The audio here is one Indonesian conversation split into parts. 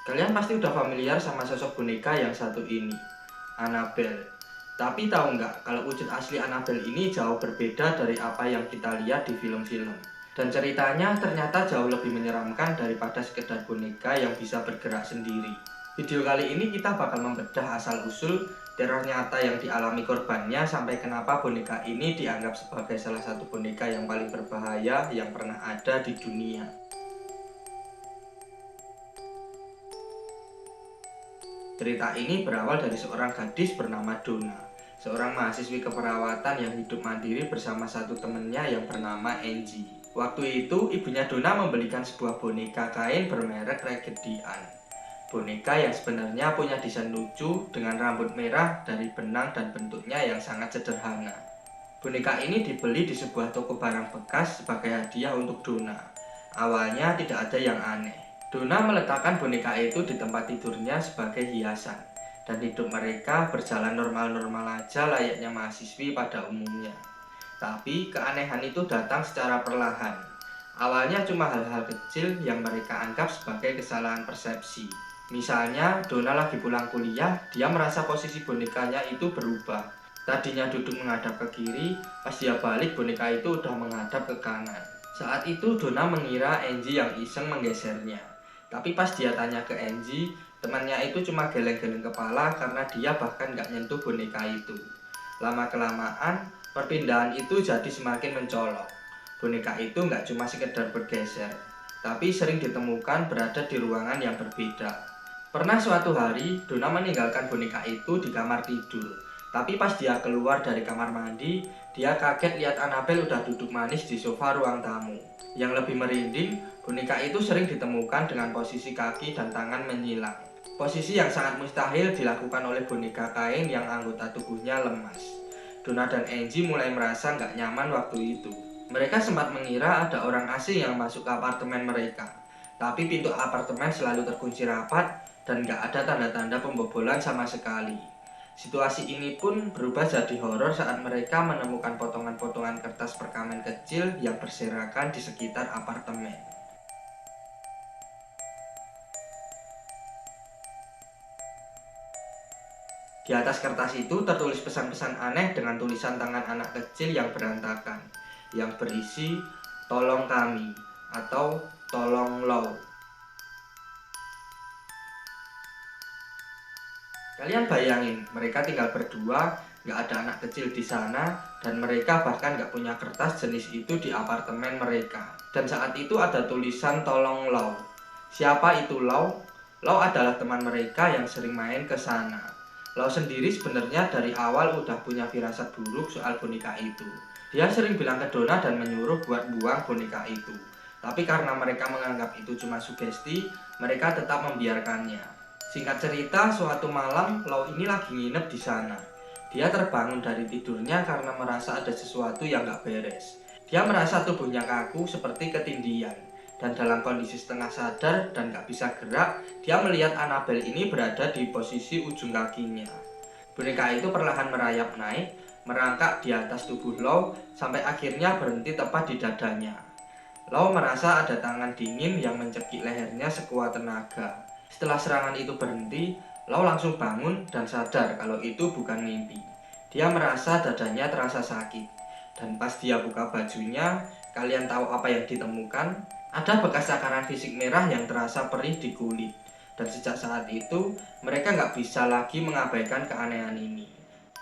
Kalian pasti udah familiar sama sosok boneka yang satu ini, Annabelle. Tapi tahu nggak kalau wujud asli Annabelle ini jauh berbeda dari apa yang kita lihat di film-film. Dan ceritanya ternyata jauh lebih menyeramkan daripada sekedar boneka yang bisa bergerak sendiri. Video kali ini kita bakal membedah asal-usul teror nyata yang dialami korbannya sampai kenapa boneka ini dianggap sebagai salah satu boneka yang paling berbahaya yang pernah ada di dunia. Cerita ini berawal dari seorang gadis bernama Donna, seorang mahasiswi keperawatan yang hidup mandiri bersama satu temannya yang bernama Angie. Waktu itu, ibunya Donna membelikan sebuah boneka kain bermerek Raggedy Ann. Boneka yang sebenarnya punya desain lucu dengan rambut merah dari benang dan bentuknya yang sangat sederhana. Boneka ini dibeli di sebuah toko barang bekas sebagai hadiah untuk Donna. Awalnya tidak ada yang aneh. Donna meletakkan boneka itu di tempat tidurnya sebagai hiasan, dan hidup mereka berjalan normal-normal aja layaknya mahasiswi pada umumnya. Tapi keanehan itu datang secara perlahan. Awalnya cuma hal-hal kecil yang mereka anggap sebagai kesalahan persepsi. Misalnya, Donna lagi pulang kuliah, dia merasa posisi bonekanya itu berubah. Tadinya duduk menghadap ke kiri, pas dia balik boneka itu udah menghadap ke kanan. Saat itu Donna mengira Angie yang iseng menggesernya. Tapi pas dia tanya ke Angie, temannya itu cuma geleng-geleng kepala karena dia bahkan gak nyentuh boneka itu. Lama-kelamaan, perpindahan itu jadi semakin mencolok. Boneka itu gak cuma sekedar bergeser, tapi sering ditemukan berada di ruangan yang berbeda. Pernah suatu hari, Donna meninggalkan boneka itu di kamar tidur. Tapi pas dia keluar dari kamar mandi, dia kaget lihat Annabelle udah duduk manis di sofa ruang tamu. Yang lebih merinding, boneka itu sering ditemukan dengan posisi kaki dan tangan menyilang. Posisi yang sangat mustahil dilakukan oleh boneka kain yang anggota tubuhnya lemas. Donna dan Angie mulai merasa nggak nyaman waktu itu. Mereka sempat mengira ada orang asing yang masuk ke apartemen mereka. Tapi pintu apartemen selalu terkunci rapat dan nggak ada tanda-tanda pembobolan sama sekali. Situasi ini pun berubah jadi horor saat mereka menemukan potongan-potongan kertas perkamen kecil yang berserakan di sekitar apartemen. Di atas kertas itu tertulis pesan-pesan aneh dengan tulisan tangan anak kecil yang berantakan, yang berisi "Tolong kami" atau "Tolong Law". Kalian bayangin, mereka tinggal berdua, nggak ada anak kecil di sana, dan mereka bahkan nggak punya kertas jenis itu di apartemen mereka. Dan saat itu ada tulisan "Tolong Law". Siapa itu Law? Law adalah teman mereka yang sering main ke sana. Law sendiri sebenarnya dari awal udah punya firasat buruk soal boneka itu. Dia sering bilang ke Donna dan menyuruh buat buang boneka itu. Tapi karena mereka menganggap itu cuma sugesti, mereka tetap membiarkannya. Singkat cerita, suatu malam Law ini lagi nginep di sana. Dia terbangun dari tidurnya karena merasa ada sesuatu yang gak beres. Dia merasa tubuhnya kaku seperti ketindihan. Dan dalam kondisi setengah sadar dan gak bisa gerak, dia melihat Annabelle ini berada di posisi ujung kakinya. Boneka itu perlahan merayap naik, merangkak di atas tubuh Law sampai akhirnya berhenti tepat di dadanya. Law merasa ada tangan dingin yang mencekik lehernya sekuat tenaga. Setelah serangan itu berhenti, Law langsung bangun dan sadar kalau itu bukan mimpi. Dia merasa dadanya terasa sakit. Dan pas dia buka bajunya, kalian tahu apa yang ditemukan? Ada bekas cakaran fisik merah yang terasa perih di kulit. Dan sejak saat itu, mereka nggak bisa lagi mengabaikan keanehan ini.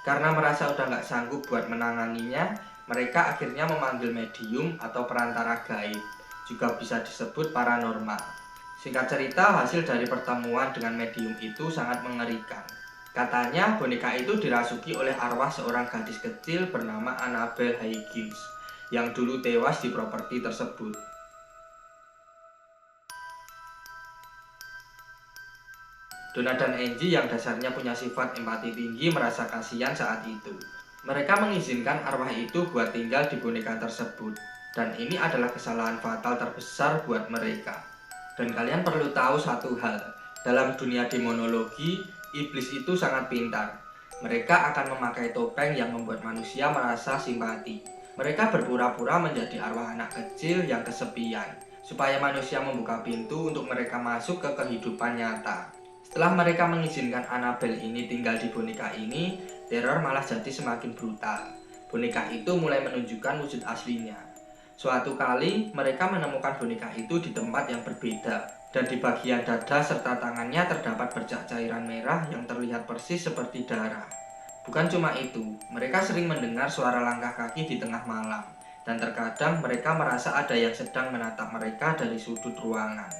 Karena merasa udah nggak sanggup buat menanganinya, mereka akhirnya memanggil medium atau perantara gaib, juga bisa disebut paranormal. Singkat cerita, hasil dari pertemuan dengan medium itu sangat mengerikan. Katanya boneka itu dirasuki oleh arwah seorang gadis kecil bernama Annabelle Higgins yang dulu tewas di properti tersebut. Donna dan Angie yang dasarnya punya sifat empati tinggi merasa kasihan saat itu. Mereka mengizinkan arwah itu buat tinggal di boneka tersebut. Dan ini adalah kesalahan fatal terbesar buat mereka. Dan kalian perlu tahu satu hal, dalam dunia demonologi, iblis itu sangat pintar. Mereka akan memakai topeng yang membuat manusia merasa simpati. Mereka berpura-pura menjadi arwah anak kecil yang kesepian. supaya manusia membuka pintu untuk mereka masuk ke kehidupan nyata. Setelah mereka mengizinkan Annabelle ini tinggal di boneka ini, teror malah jadi semakin brutal. Boneka itu mulai menunjukkan wujud aslinya. Suatu kali, mereka menemukan boneka itu di tempat yang berbeda, dan di bagian dada serta tangannya terdapat bercak cairan merah yang terlihat persis seperti darah. Bukan cuma itu, mereka sering mendengar suara langkah kaki di tengah malam, dan terkadang mereka merasa ada yang sedang menatap mereka dari sudut ruangan.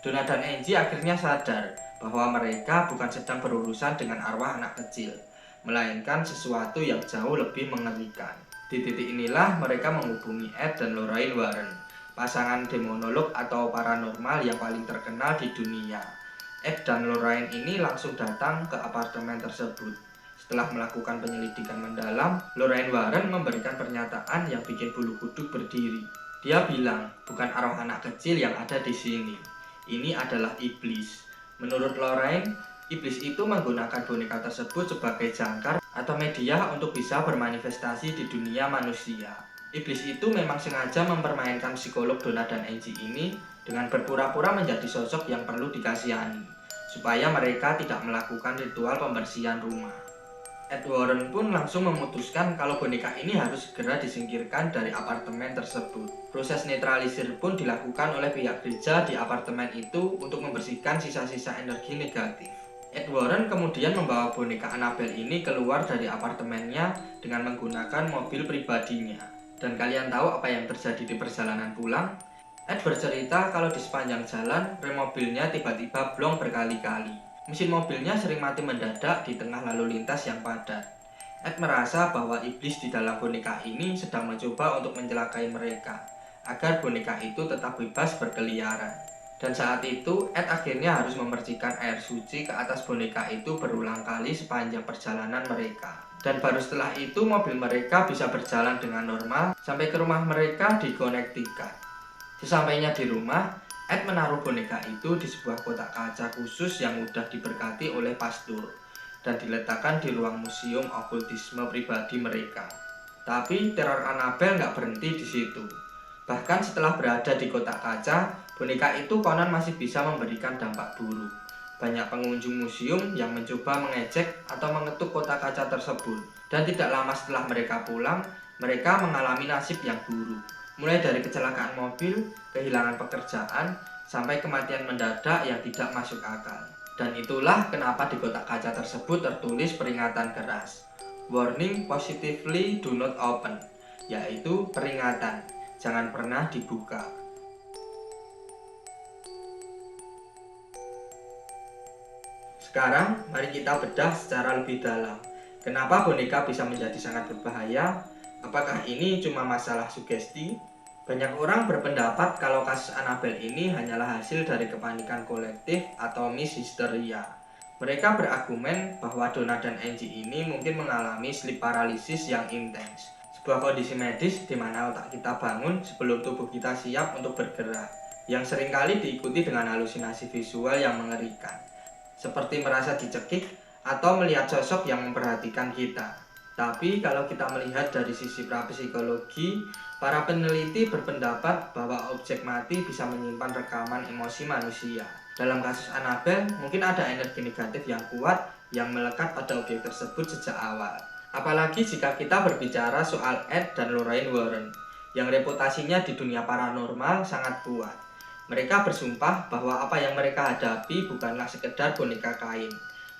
Donna dan Angie akhirnya sadar bahwa mereka bukan sedang berurusan dengan arwah anak kecil, melainkan sesuatu yang jauh lebih mengerikan. Di titik inilah mereka menghubungi Ed dan Lorraine Warren, pasangan demonolog atau paranormal yang paling terkenal di dunia. Ed dan Lorraine ini langsung datang ke apartemen tersebut. Setelah melakukan penyelidikan mendalam, Lorraine Warren memberikan pernyataan yang bikin bulu kuduk berdiri. Dia bilang, bukan arwah anak kecil yang ada di sini. Ini adalah iblis. Menurut Lorraine, iblis itu menggunakan boneka tersebut sebagai jangkar atau media untuk bisa bermanifestasi di dunia manusia. Iblis itu memang sengaja mempermainkan psikolog Donna dan Angie ini dengan berpura-pura menjadi sosok yang perlu dikasihani, supaya mereka tidak melakukan ritual pembersihan rumah. Ed Warren pun langsung memutuskan kalau boneka ini harus segera disingkirkan dari apartemen tersebut. Proses netralisir pun dilakukan oleh pihak gereja di apartemen itu untuk membersihkan sisa-sisa energi negatif. Ed Warren kemudian membawa boneka Annabelle ini keluar dari apartemennya dengan menggunakan mobil pribadinya. Dan kalian tahu apa yang terjadi di perjalanan pulang? Ed bercerita kalau di sepanjang jalan, rem mobilnya tiba-tiba blong berkali-kali. Mesin mobilnya sering mati mendadak di tengah lalu lintas yang padat. Ed merasa bahwa iblis di dalam boneka ini sedang mencoba untuk mencelakai mereka, agar boneka itu tetap bebas berkeliaran. Dan saat itu, Ed akhirnya harus memercikan air suci ke atas boneka itu berulang kali sepanjang perjalanan mereka. Dan baru setelah itu, mobil mereka bisa berjalan dengan normal sampai ke rumah mereka di Connecticut. Sesampainya di rumah, Ed menaruh boneka itu di sebuah kotak kaca khusus yang mudah diberkati oleh pastor dan diletakkan di ruang museum okultisme pribadi mereka. Tapi teror Annabelle nggak berhenti di situ. Bahkan setelah berada di kotak kaca, boneka itu konon masih bisa memberikan dampak buruk. Banyak pengunjung museum yang mencoba mengejek atau mengetuk kotak kaca tersebut. Dan tidak lama setelah mereka pulang, mereka mengalami nasib yang buruk. Mulai dari kecelakaan mobil, kehilangan pekerjaan, sampai kematian mendadak yang tidak masuk akal. Dan itulah kenapa di kotak kaca tersebut tertulis peringatan keras. Warning positively do not open, yaitu peringatan, jangan pernah dibuka. Sekarang, mari kita bedah secara lebih dalam. Kenapa boneka bisa menjadi sangat berbahaya? Apakah ini cuma masalah sugesti? Banyak orang berpendapat kalau kasus Annabelle ini hanyalah hasil dari kepanikan kolektif atau mishisteria. Mereka berargumen bahwa Donna dan Angie ini mungkin mengalami sleep paralysis yang intens, sebuah kondisi medis di mana otak kita bangun sebelum tubuh kita siap untuk bergerak, yang seringkali diikuti dengan halusinasi visual yang mengerikan, seperti merasa dicekik atau melihat sosok yang memperhatikan kita. Tapi kalau kita melihat dari sisi parapsikologi, para peneliti berpendapat bahwa objek mati bisa menyimpan rekaman emosi manusia. Dalam kasus Annabelle, mungkin ada energi negatif yang kuat yang melekat pada objek tersebut sejak awal. Apalagi jika kita berbicara soal Ed dan Lorraine Warren, yang reputasinya di dunia paranormal sangat kuat. Mereka bersumpah bahwa apa yang mereka hadapi bukanlah sekedar boneka kain,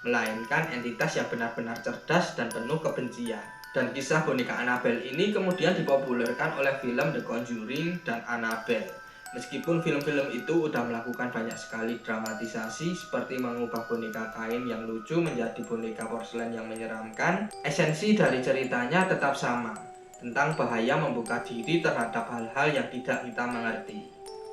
melainkan entitas yang benar-benar cerdas dan penuh kebencian. Dan kisah boneka Annabelle ini kemudian dipopulerkan oleh film The Conjuring dan Annabelle. Meskipun film-film itu udah melakukan banyak sekali dramatisasi seperti mengubah boneka kain yang lucu menjadi boneka porselen yang menyeramkan, esensi dari ceritanya tetap sama, tentang bahaya membuka diri terhadap hal-hal yang tidak kita mengerti.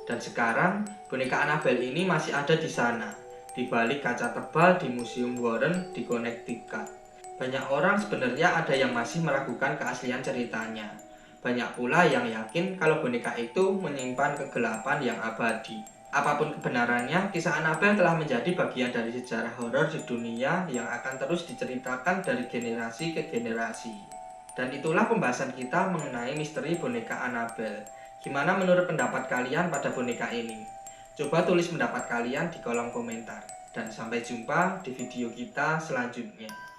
Dan sekarang, boneka Annabelle ini masih ada di sana, di balik kaca tebal di Museum Warren di Connecticut. Banyak orang sebenarnya ada yang masih meragukan keaslian ceritanya. Banyak pula yang yakin kalau boneka itu menyimpan kegelapan yang abadi. Apapun kebenarannya, kisah Annabelle telah menjadi bagian dari sejarah horor di dunia yang akan terus diceritakan dari generasi ke generasi. Dan itulah pembahasan kita mengenai misteri boneka Annabelle. Gimana menurut pendapat kalian pada boneka ini? Coba tulis pendapat kalian di kolom komentar. Dan sampai jumpa di video kita selanjutnya.